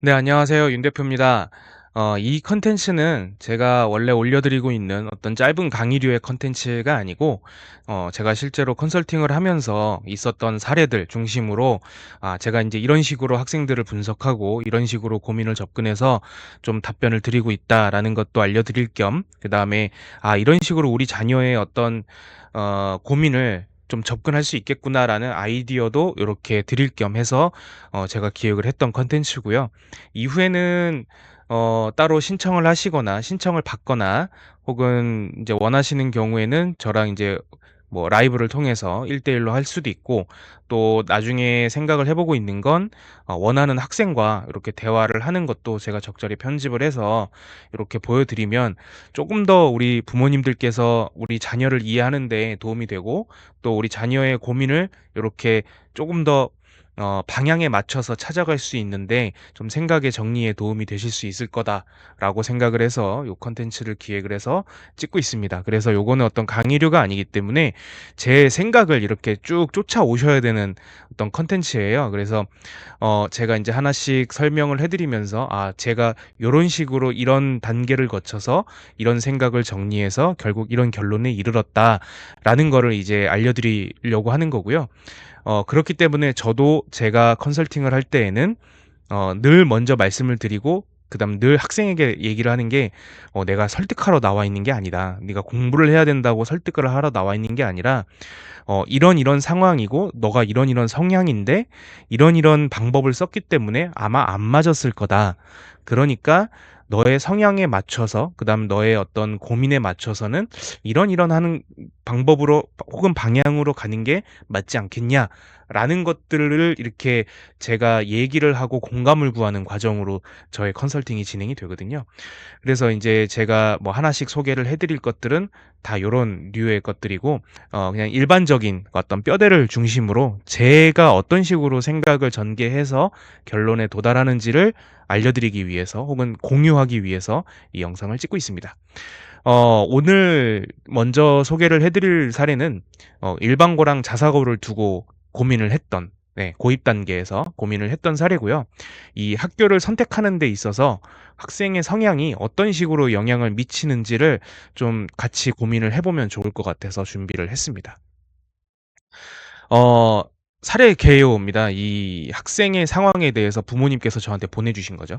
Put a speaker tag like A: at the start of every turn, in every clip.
A: 네, 안녕하세요. 윤 대표입니다. 이 컨텐츠는 제가 원래 올려드리고 있는 어떤 짧은 강의류의 컨텐츠가 아니고, 제가 실제로 컨설팅을 하면서 있었던 사례들 중심으로, 제가 이제 이런 식으로 학생들을 분석하고, 이런 식으로 고민을 접근해서 좀 답변을 드리고 있다라는 것도 알려드릴 겸, 그 다음에, 이런 식으로 우리 자녀의 어떤, 고민을 좀 접근할 수 있겠구나라는 아이디어도 이렇게 드릴 겸 해서 제가 기획을 했던 컨텐츠고요. 이후에는 따로 신청을 하시거나 신청을 받거나 혹은 이제 원하시는 경우에는 저랑 이제 뭐 라이브를 통해서 1대1로 할 수도 있고, 또 나중에 생각을 해 보고 있는 건 원하는 학생과 이렇게 대화를 하는 것도 제가 적절히 편집을 해서 이렇게 보여 드리면 조금 더 우리 부모님들께서 우리 자녀를 이해하는 데 도움이 되고, 또 우리 자녀의 고민을 요렇게 조금 더 방향에 맞춰서 찾아갈 수 있는데 좀 생각의 정리에 도움이 되실 수 있을 거다라고 생각을 해서 요 콘텐츠를 기획을 해서 찍고 있습니다. 그래서 요거는 어떤 강의료가 아니기 때문에 제 생각을 이렇게 쭉 쫓아오셔야 되는 어떤 콘텐츠예요. 그래서 제가 인제 하나씩 설명을 해 드리면서 제가 요런 식으로 이런 단계를 거쳐서 이런 생각을 정리해서 결국 이런 결론에 이르렀다라는 거를 이제 알려 드리려고 하는 거고요. 그렇기 때문에 저도 제가 컨설팅을 할 때에는 늘 먼저 말씀을 드리고, 그다음 늘 학생에게 얘기를 하는 게 "내가 설득하러 나와 있는 게 아니다. 네가 공부를 해야 된다고 설득을 하러 나와 있는 게 아니라 이런 이런 상황이고 너가 이런 이런 성향인데 이런 이런 방법을 썼기 때문에 아마 안 맞았을 거다. 그러니까 너의 성향에 맞춰서, 그다음 너의 어떤 고민에 맞춰서는 이런 이런 하는 방법으로 혹은 방향으로 가는 게 맞지 않겠냐?"라는 것들을 이렇게 제가 얘기를 하고 공감을 구하는 과정으로 저의 컨설팅이 진행이 되거든요. 그래서 인제 제가 뭐 하나씩 소개를 해 드릴 것들은 다 요런 류의 것들이고, 그냥 일반적인 어떤 뼈대를 중심으로 제가 어떤 식으로 생각을 전개해서 결론에 도달하는지를 알려드리기 위해서 혹은 공유하기 위해서 이 영상을 찍고 있습니다. 오늘 먼저 소개를 해 드릴 사례는 일반고랑 자사고를 두고 고민을 했던, 네, 고입 단계에서 고민을 했던 사례고요. 이 학교를 선택하는 데 있어서 학생의 성향이 어떤 식으로 영향을 미치는지를 좀 같이 고민을 해 보면 좋을 것 같아서 준비를 했습니다. 어 사례 개요입니다. 이 학생의 상황에 대해서 부모님께서 저한테 보내주신 거죠.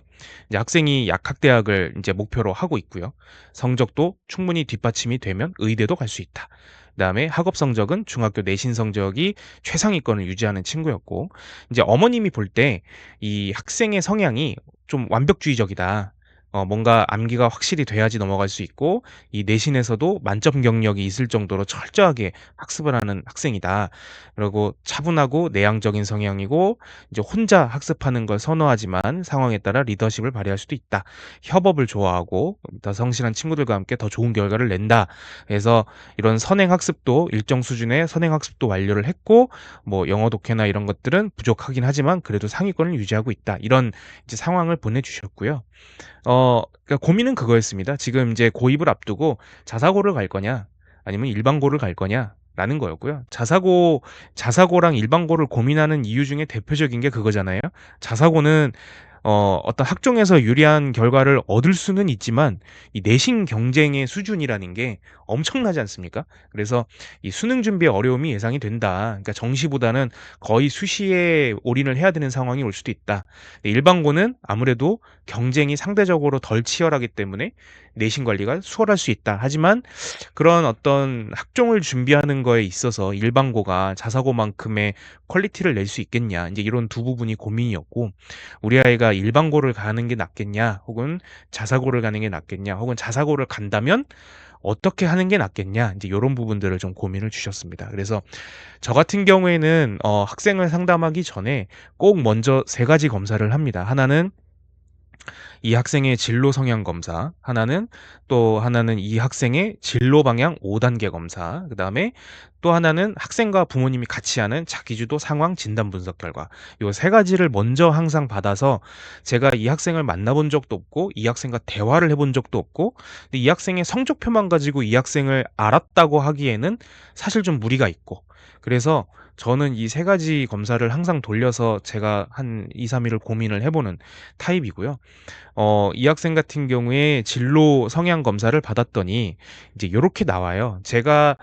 A: 이제 학생이 약학대학을 이제 목표로 하고 있고요. 성적도 충분히 뒷받침이 되면 의대도 갈 수 있다. 그다음에 학업 성적은 중학교 내신 성적이 최상위권을 유지하는 친구였고, 이제 어머님이 볼 때 이 학생의 성향이 좀 완벽주의적이다. 뭔가 암기가 확실히 돼야지 넘어갈 수 있고, 이 내신에서도 만점 경력이 있을 정도로 철저하게 학습을 하는 학생이다. 그리고 차분하고 내향적인 성향이고, 이제 혼자 학습하는 걸 선호하지만 상황에 따라 리더십을 발휘할 수도 있다. 협업을 좋아하고 더 성실한 친구들과 함께 더 좋은 결과를 낸다. 그래서 이런 선행 학습도 일정 수준의 선행 학습도 완료를 했고, 뭐 영어 독해나 이런 것들은 부족하긴 하지만 그래도 상위권을 유지하고 있다. 이런 이제 상황을 보내주셨고요. 그러니까 고민은 그거였습니다. 지금 이제 고입을 앞두고 자사고를 갈 거냐 아니면 일반고를 갈 거냐라는 거였고요. 자사고랑 일반고를 고민하는 이유 중에 대표적인 게 그거잖아요. 자사고는 어떤 학종에서 유리한 결과를 얻을 수는 있지만 이 내신 경쟁의 수준이라는 게 엄청나지 않습니까? 그래서 이 수능 준비에 어려움이 예상이 된다. 그러니까 정시보다는 거의 수시에 올인을 해야 되는 상황이 올 수도 있다. 일반고는 아무래도 경쟁이 상대적으로 덜 치열하기 때문에 내신 관리가 수월할 수 있다. 하지만 그런 어떤 학종을 준비하는 거에 있어서 일반고가 자사고만큼의 퀄리티를 낼 수 있겠냐, 이제 이런 두 부분이 고민이었고, 우리 아이가 일반고를 가는 게 낫겠냐 혹은 자사고를 가는 게 낫겠냐, 혹은 자사고를 간다면 어떻게 하는 게 낫겠냐, 이제 요런 부분들을 좀 고민을 주셨습니다. 그래서 저 같은 경우에는 학생을 상담하기 전에 꼭 먼저 세 가지 검사를 합니다. 하나는 이 학생의 진로 성향 검사, 또 하나는 이 학생의 진로 방향 5단계 검사, 그다음에 또 하나는 학생과 부모님이 같이 하는 자기주도 상황 진단 분석 결과. 요 세 가지를 먼저 항상 받아서, 제가 이 학생을 만나본 적도 없고 이 학생과 대화를 해본 적도 없고, 근데 이 학생의 성적표만 가지고 이 학생을 알았다고 하기에는 사실 좀 무리가 있고, 그래서 저는 이 세 가지 검사를 항상 돌려서 제가 한 2-3 일을 고민을 해 보는 타입이고요. 이 학생 같은 경우에 진로 성향 검사를 받았더니 이제 요렇게 나와요. 제가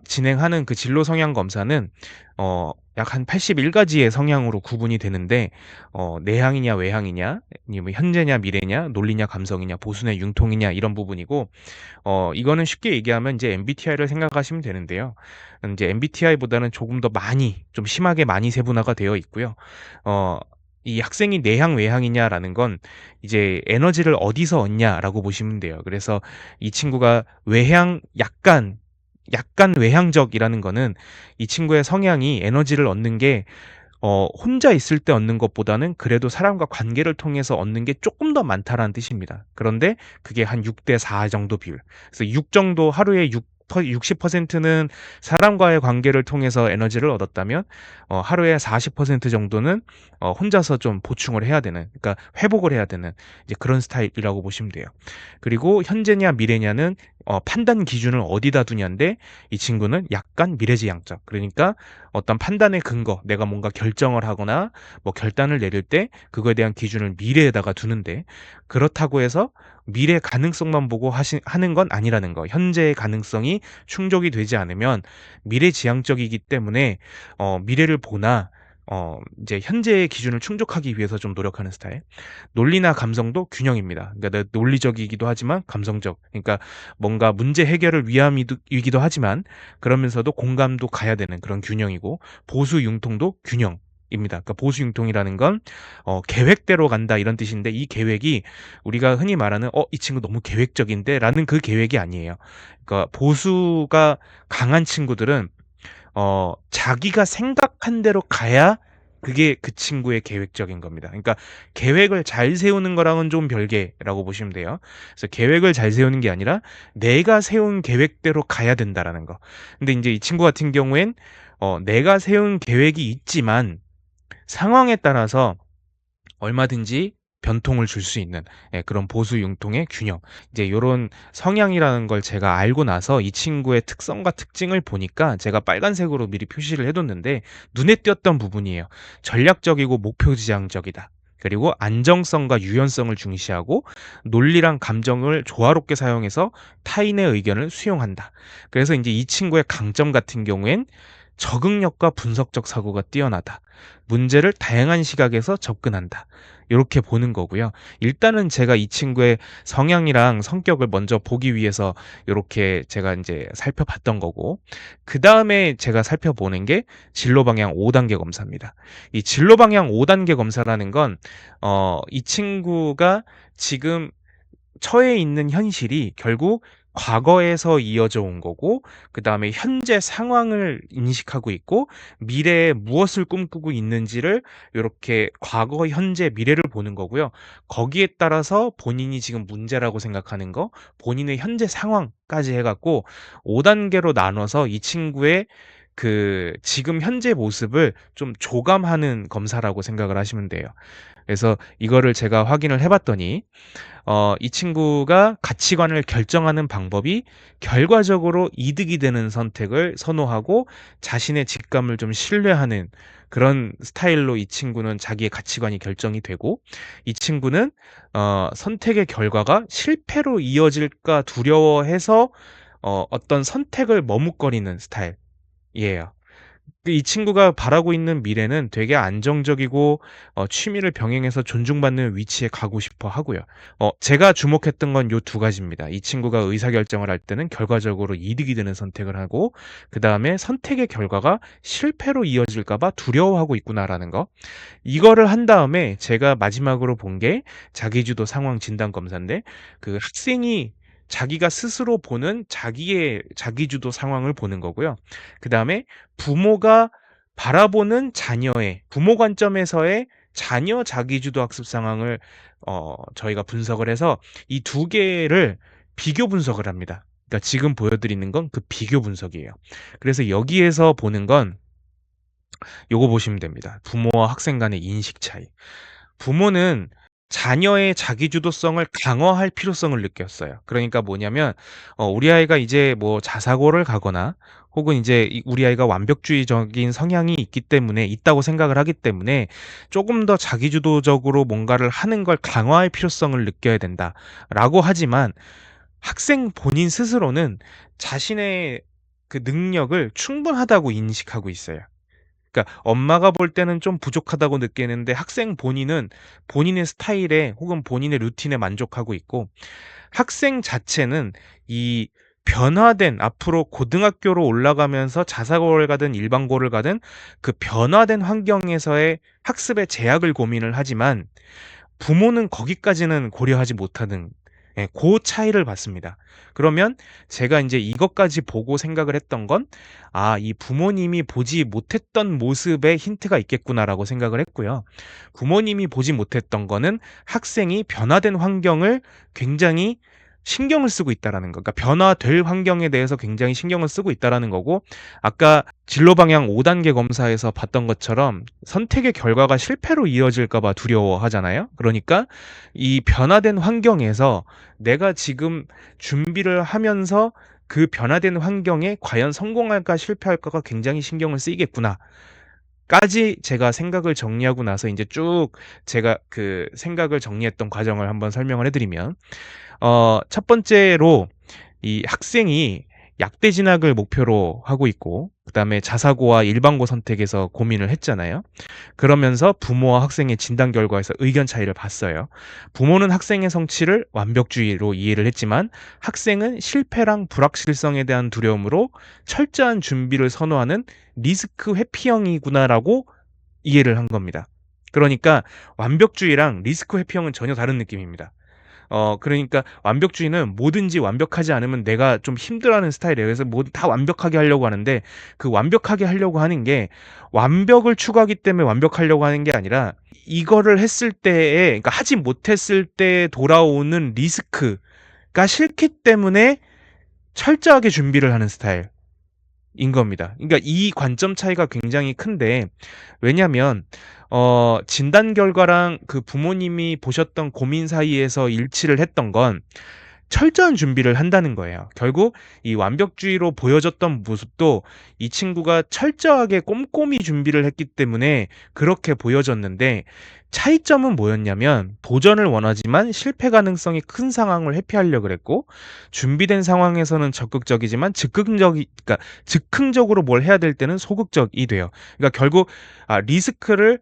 A: 진행하는 그 진로 성향 검사는 약 한 81 가지의 성향으로 구분이 되는데 내향이냐 외향이냐 아니면 현재냐 미래냐 논리냐 감성이냐 보수냐 융통이냐 이런 부분이고, 이거는 쉽게 얘기하면 이제 MBTI를 생각하시면 되는데요. 인제 MBTI보다는 조금 더 많이 좀 심하게 많이 세분화가 되어 있고요. 어 이 학생이 내향 외향이냐라는 건 이제 에너지를 어디서 얻냐라고 보시면 돼요. 그래서 이 친구가 약간 외향적이라는 거는 이 친구의 성향이 에너지를 얻는 게 혼자 있을 때 얻는 것보다는 그래도 사람과 관계를 통해서 얻는 게 쪼끔 더 많다라는 뜻입니다. 그런데 그게 한 6대 4 정도 비율. 그래서 6 정도, 하루에 60%는 사람과의 관계를 통해서 에너지를 얻었다면 하루에 40% 정도는 혼자서 좀 보충을 해야 되는, 그러니까 회복을 해야 되는 이제 그런 스타일이라고 보시면 돼요. 그리고 현재냐 미래냐는 판단 기준을 어디다 두냐인데, 이 친구는 약간 미래지향적. 그러니까 어떤 판단의 근거, 내가 뭔가 결정을 하거나 뭐 결단을 내릴 때 그거에 대한 기준을 미래에다가 두는데, 그렇다고 해서 미래 가능성만 보고 하는 건 아니라는 거. 현재의 가능성이 충족이 되지 않으면 미래지향적이기 때문에 미래를 보나 이제 현재의 기준을 충족하기 위해서 좀 노력하는 스타일. 논리나 감성도 균형입니다. 그러니까 논리적이기도 하지만 감성적. 그러니까 뭔가 문제 해결을 위함이기도 하지만 그러면서도 공감도 가야 되는 그런 균형이고, 보수 융통도 균형입니다. 그러니까 보수 융통이라는 건 계획대로 간다 이런 뜻인데, 이 계획이 우리가 흔히 말하는 '이 친구 너무 계획적인데.'라는 그 계획이 아니에요. 그러니까 보수가 강한 친구들은 자기가 생각한 대로 가야 그게 그 친구의 계획적인 겁니다. 그러니까 계획을 잘 세우는 거랑은 좀 별개라고 보시면 돼요. 그래서 계획을 잘 세우는 게 아니라 '내가 세운 계획대로 가야 된다.'라는 거. 근데 인제 이 친구 같은 경우엔 내가 세운 계획이 있지만 상황에 따라서 얼마든지 변통을 줄 수 있는, 그런 보수 융통의 균형. 이제 요런 성향이라는 걸 제가 알고 나서 이 친구의 특성과 특징을 보니까 제가 빨간색으로 미리 표시를 해 뒀는데 눈에 띄었던 부분이에요. 전략적이고 목표 지향적이다. 그리고 안정성과 유연성을 중시하고 논리랑 감정을 조화롭게 사용해서 타인의 의견을 수용한다. 그래서 인제 이 친구의 강점 같은 경우엔 적응력과 분석적 사고가 뛰어나다. 문제를 다양한 시각에서 접근한다. 요렇게 보는 거고요. 일단은 제가 이 친구의 성향이랑 성격을 먼저 보기 위해서 요렇게 제가 인제 살펴봤던 거고, 그다음에 제가 살펴보는 게 진로 방향 5 단계 검사입니다. 이 진로 방향 5 단계 검사라는 건 이 친구가 지금 처해 있는 현실이 결국 과거에서 이어져 온 거고, 그다음에 현재 상황을 인식하고 있고, 미래에 무엇을 꿈꾸고 있는지를 요렇게 과거, 현재, 미래를 보는 거고요. 거기에 따라서 본인이 지금 문제라고 생각하는 거, 본인의 현재 상황까지 해 갖고 5 단계로 나눠서 이 친구의 그 지금 현재 모습을 좀 조감하는 검사라고 생각을 하시면 돼요. 그래서 이거를 제가 확인을 해 봤더니 이 친구가 가치관을 결정하는 방법이 결과적으로 이득이 되는 선택을 선호하고 자신의 직감을 좀 신뢰하는 그런 스타일로 이 친구는 자기의 가치관이 결정이 되고, 이 친구는 선택의 결과가 실패로 이어질까 두려워해서 어떤 선택을 머뭇거리는 스타일이에요. 이 친구가 바라고 있는 미래는 되게 안정적이고 취미를 병행해서 존중받는 위치에 가고 싶어 하고요. 제가 주목했던 건 요 두 가지입니다. 이 친구가 의사결정을 할 때는 결과적으로 이득이 되는 선택을 하고, 그다음에 선택의 결과가 실패로 이어질까 봐 두려워하고 있구나라는 거. 이거를 한 다음에 제가 마지막으로 본 게 자기주도 상황 진단 검사인데, 그 학생이 자기가 스스로 보는 자기의 자기주도 상황을 보는 거고요. 그다음에 부모가 바라보는 자녀의 부모 관점에서의 자녀 자기주도 학습 상황을 저희가 분석을 해서 이 두 개를 비교 분석을 합니다. 그러니까 지금 보여 드리는 건 그 비교 분석이에요. 그래서 여기에서 보는 건 요거 보시면 됩니다. 부모와 학생 간의 인식 차이. 부모는 자녀의 자기주도성을 강화할 필요성을 느꼈어요. 그러니까 뭐냐면 우리 아이가 이제 뭐 자사고를 가거나 혹은 이제 우리 아이가 완벽주의적인 성향이 있다고 생각을 하기 때문에 '조금 더 자기주도적으로 뭔가를 하는 걸 강화할 필요성을 느껴야 된다.'라고 하지만 학생 본인 스스로는 자신의 그 능력을 충분하다고 인식하고 있어요. 그러니까 엄마가 볼 때는 좀 부족하다고 느끼는데 학생 본인은 본인의 스타일에 혹은 본인의 루틴에 만족하고 있고, 학생 자체는 이 변화된, 앞으로 고등학교로 올라가면서 자사고를 가든 일반고를 가든 그 변화된 환경에서의 학습의 제약을 고민을 하지만 부모는 거기까지는 고려하지 못하는, 고 차이를 봤습니다. 그러면 제가 인제 이것까지 보고 생각을 했던 건 '아, 이 부모님이 보지 못했던 모습에 힌트가 있겠구나.'라고 생각을 했고요. 부모님이 보지 못했던 거는 학생이 변화된 환경을 굉장히 신경을 쓰고 있다라는 거. 그러니까 변화될 환경에 대해서 굉장히 신경을 쓰고 있다라는 거고, 아까 진로 방향 5 단계 검사에서 봤던 것처럼 선택의 결과가 실패로 이어질까 봐 두려워하잖아요. 그러니까 이 변화된 환경에서 내가 지금 준비를 하면서 그 변화된 환경에 과연 성공할까 실패할까가 굉장히 신경을 쓰이겠구나. 까지 제가 생각을 정리하고 나서 인제 쭉 제가 그 생각을 정리했던 과정을 한번 설명을 해 드리면, 첫 번째로 이 학생이 약대 진학을 목표로 하고 있고 그다음에 자사고와 일반고 선택에서 고민을 했잖아요. 그러면서 부모와 학생의 진단 결과에서 의견 차이를 봤어요. 부모는 학생의 성취를 완벽주의로 이해를 했지만 학생은 실패랑 불확실성에 대한 두려움으로 철저한 준비를 선호하는 리스크 회피형이구나라고 이해를 한 겁니다. 그러니까 완벽주의랑 리스크 회피형은 전혀 다른 느낌입니다. 그러니까 완벽주의는 뭐든지 완벽하지 않으면 내가 좀 힘들어하는 스타일이에요. 그래서 뭐든 다 완벽하게 하려고 하는데, 그 완벽하게 하려고 하는 게 완벽을 추구하기 때문에 완벽하려고 하는 게 아니라 이거를 했을 때에, 그러니까 하지 못했을 때 돌아오는 리스크가 싫기 때문에 철저하게 준비를 하는 스타일인 겁니다. 그러니까 이 관점 차이가 굉장히 큰데, 왜냐면 진단 결과랑 그 부모님이 보셨던 고민 사이에서 일치를 했던 건 철저한 준비를 한다는 거예요. 결국 이 완벽주의로 보여졌던 모습도 이 친구가 철저하게 꼼꼼히 준비를 했기 때문에 그렇게 보여졌는데, 차이점은 뭐였냐면 도전을 원하지만 실패 가능성이 큰 상황을 회피하려고 그랬고, 준비된 상황에서는 적극적이지만 그러니까 즉흥적으로 뭘 해야 될 때는 소극적이 돼요. 그러니까 결국 리스크를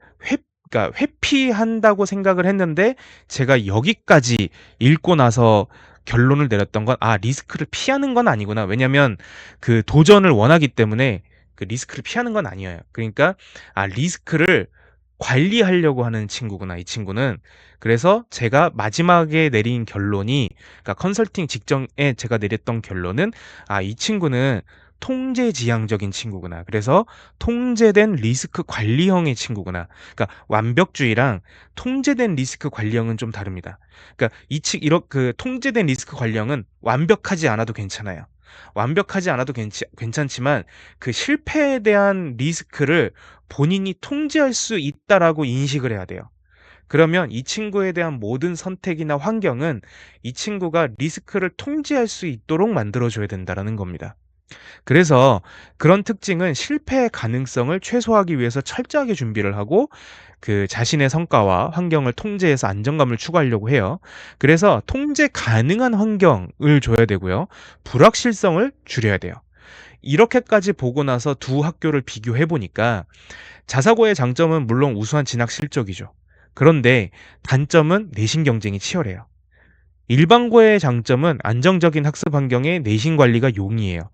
A: 그러니까 회피한다고 생각을 했는데, 제가 여기까지 읽고 나서 결론을 내렸던 건 '아, 리스크를 피하는 건 아니구나.' 왜냐면 그 도전을 원하기 때문에 그 리스크를 피하는 건 아니에요. 그러니까 '아, 리스크를 관리하려고 하는 친구구나, 이 친구는.' 그래서 제가 마지막에 내린 결론이, 그러니까 컨설팅 직전에 제가 내렸던 결론은 '아, 이 친구는 통제지향적인 친구구나. 그래서 통제된 리스크 관리형의 친구구나.' 그러니까 완벽주의랑 통제된 리스크 관리형은 좀 다릅니다. 그러니까 그 통제된 리스크 관리형은 완벽하지 않아도 괜찮아요. 완벽하지 않아도 괜찮지만 그 실패에 대한 리스크를 본인이 통제할 수 있다라고 인식을 해야 돼요. 그러면 이 친구에 대한 모든 선택이나 환경은 이 친구가 리스크를 통제할 수 있도록 만들어 줘야 된다라는 겁니다. 그래서 그런 특징은 실패의 가능성을 최소화하기 위해서 철저하게 준비를 하고 그 자신의 성과와 환경을 통제해서 안정감을 추구하려고 해요. 그래서 통제 가능한 환경을 줘야 되고요. 불확실성을 줄여야 돼요. 이렇게까지 보고 나서 두 학교를 비교해 보니까 자사고의 장점은 물론 우수한 진학 실적이죠. 그런데 단점은 내신 경쟁이 치열해요. 일반고의 장점은 안정적인 학습 환경에 내신 관리가 용이해요.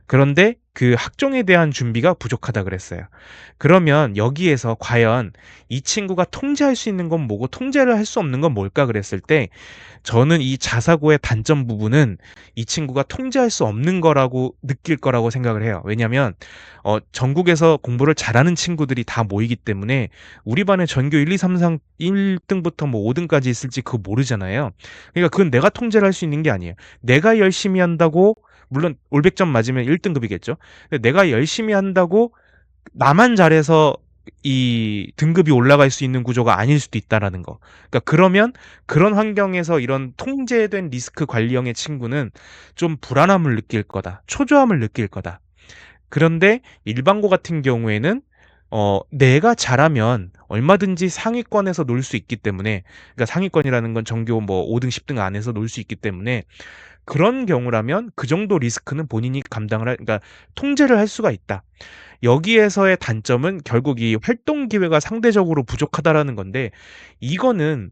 A: 그런데 그 학종에 대한 준비가 부족하다 그랬어요. 그러면 여기에서 과연 이 친구가 통제할 수 있는 건 뭐고 통제를 할 수 없는 건 뭘까 그랬을 때, 저는 이 자사고의 단점 부분은 이 친구가 통제할 수 없는 거라고 느낄 거라고 생각을 해요. 왜냐면 전국에서 공부를 잘하는 친구들이 다 모이기 때문에 우리 반에 전교 1, 2, 3, 4 1 등부터 뭐 5 등까지 있을지 그거 모르잖아요. 그러니까 그건 내가 통제를 할 수 있는 게 아니에요. 내가 열심히 한다고, 물론 올 100점 맞으면 1 등급이겠죠. 근데 내가 열심히 한다고 나만 잘해서 이 등급이 올라갈 수 있는 구조가 아닐 수도 있다라는 거. 그러니까 그러면 그런 환경에서 이런 통제된 리스크 관리형의 친구는 좀 불안함을 느낄 거다. 초조함을 느낄 거다. 그런데 일반고 같은 경우에는 내가 잘하면 얼마든지 상위권에서 놀 수 있기 때문에, 그러니까 상위권이라는 건 전교 뭐 5등, 10등 안에서 놀 수 있기 때문에 그런 경우라면 그 정도 리스크는 본인이 그러니까 통제를 할 수가 있다. 여기에서의 단점은 결국 이 활동 기회가 상대적으로 부족하다라는 건데, 이거는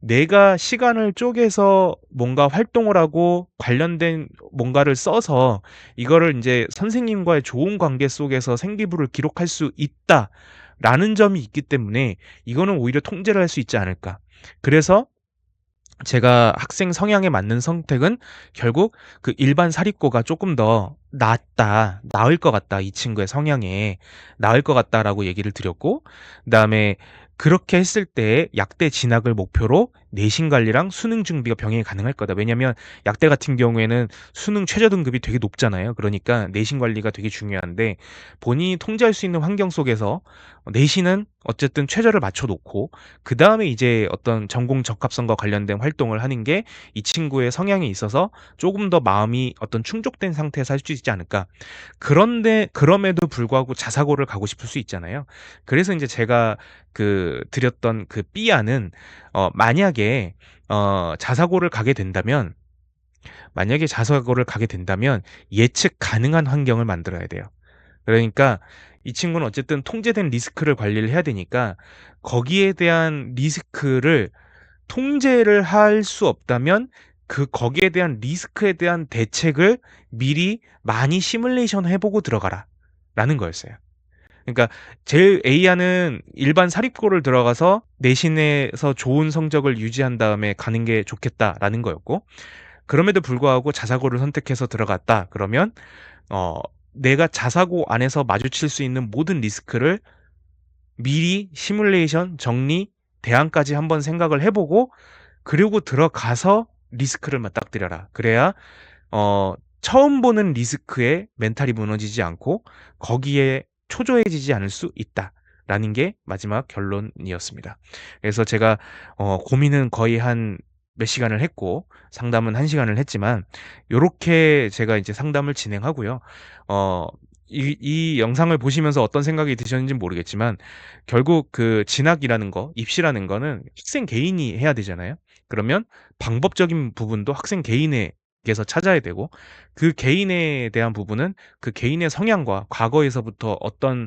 A: 내가 시간을 쪼개서 뭔가 활동을 하고 관련된 뭔가를 써서 이거를 인제 선생님과의 좋은 관계 속에서 생기부를 기록할 수 있다라는 점이 있기 때문에 이거는 오히려 통제를 할 수 있지 않을까. 그래서 제가 학생 성향에 맞는 선택은 결국 그 일반 사립고가 조금 더 나을 것 같다. 이 친구의 성향에 나을 것 같다라고 얘기를 드렸고, 그다음에 그렇게 했을 때 약대 진학을 목표로 내신 관리랑 수능 준비가 병행이 가능할 거다. 왜냐면 약대 같은 경우에는 수능 최저 등급이 되게 높잖아요. 그러니까 내신 관리가 되게 중요한데, 본인이 통제할 수 있는 환경 속에서 내신은 어쨌든 최저를 맞춰 놓고 그다음에 이제 어떤 전공 적합성과 관련된 활동을 하는 게 이 친구의 성향에 있어서 조금 더 마음이 어떤 충족된 상태에서 할 수 있지 않을까. 그런데 그럼에도 불구하고 자사고를 가고 싶을 수 있잖아요. 그래서 인제 제가 드렸던 그 B안은 만약에 자사고를 가게 된다면 예측 가능한 환경을 만들어야 돼요. 그러니까 이 친구는 어쨌든 통제된 리스크를 관리를 해야 되니까 거기에 대한 리스크를 통제를 할 수 없다면 거기에 대한 리스크에 대한 대책을 미리 많이 시뮬레이션 해 보고 들어가라라는 거였어요. 그러니까 제일 A안은 일반 사립고를 들어가서 내신에서 좋은 성적을 유지한 다음에 가는 게 좋겠다라는 거였고, 그럼에도 불구하고 자사고를 선택해서 들어갔다 그러면 어 내가 자사고 안에서 마주칠 수 있는 모든 리스크를 미리 시뮬레이션, 정리, 대안까지 한번 생각을 해 보고 그리고 들어가서 리스크를 맞닥뜨려라. 그래야 어 처음 보는 리스크에 멘탈이 무너지지 않고 거기에 초조해지지 않을 수 있다라는 게 마지막 결론이었습니다. 그래서 제가 고민은 거의 한 몇 시간을 했고 상담은 1 시간을 했지만 요렇게 제가 이제 상담을 진행하고요. 어 이 영상을 보시면서 어떤 생각이 드셨는지는 모르겠지만 결국 그 진학이라는 거, 입시라는 거는 학생 개인이 해야 되잖아요. 그러면 방법적인 부분도 학생 개인에게서 찾아야 되고, 그 개인에 대한 부분은 그 개인의 성향과 과거에서부터 어떤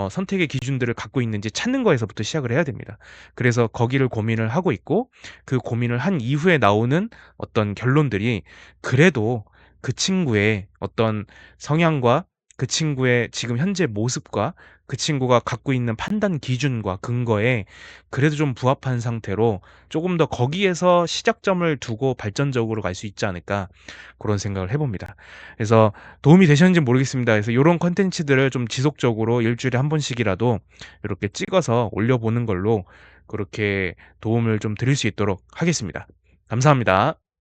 A: 선택의 기준들을 갖고 있는지 찾는 거에서부터 시작을 해야 됩니다. 그래서 거기를 고민을 하고 있고, 그 고민을 한 이후에 나오는 어떤 결론들이 그래도 그 친구의 어떤 성향과 그 친구의 지금 현재 모습과 그 친구가 갖고 있는 판단 기준과 근거에 그래도 좀 부합한 상태로 조금 더 거기에서 시작점을 두고 발전적으로 갈 수 있지 않을까, 그런 생각을 해 봅니다. 그래서 도움이 되셨는지 모르겠습니다. 그래서 요런 콘텐츠들을 좀 지속적으로 일 주일에 한 번씩이라도 이렇게 찍어서 올려보는 걸로 그렇게 도움을 좀 드릴 수 있도록 하겠습니다. 감사합니다.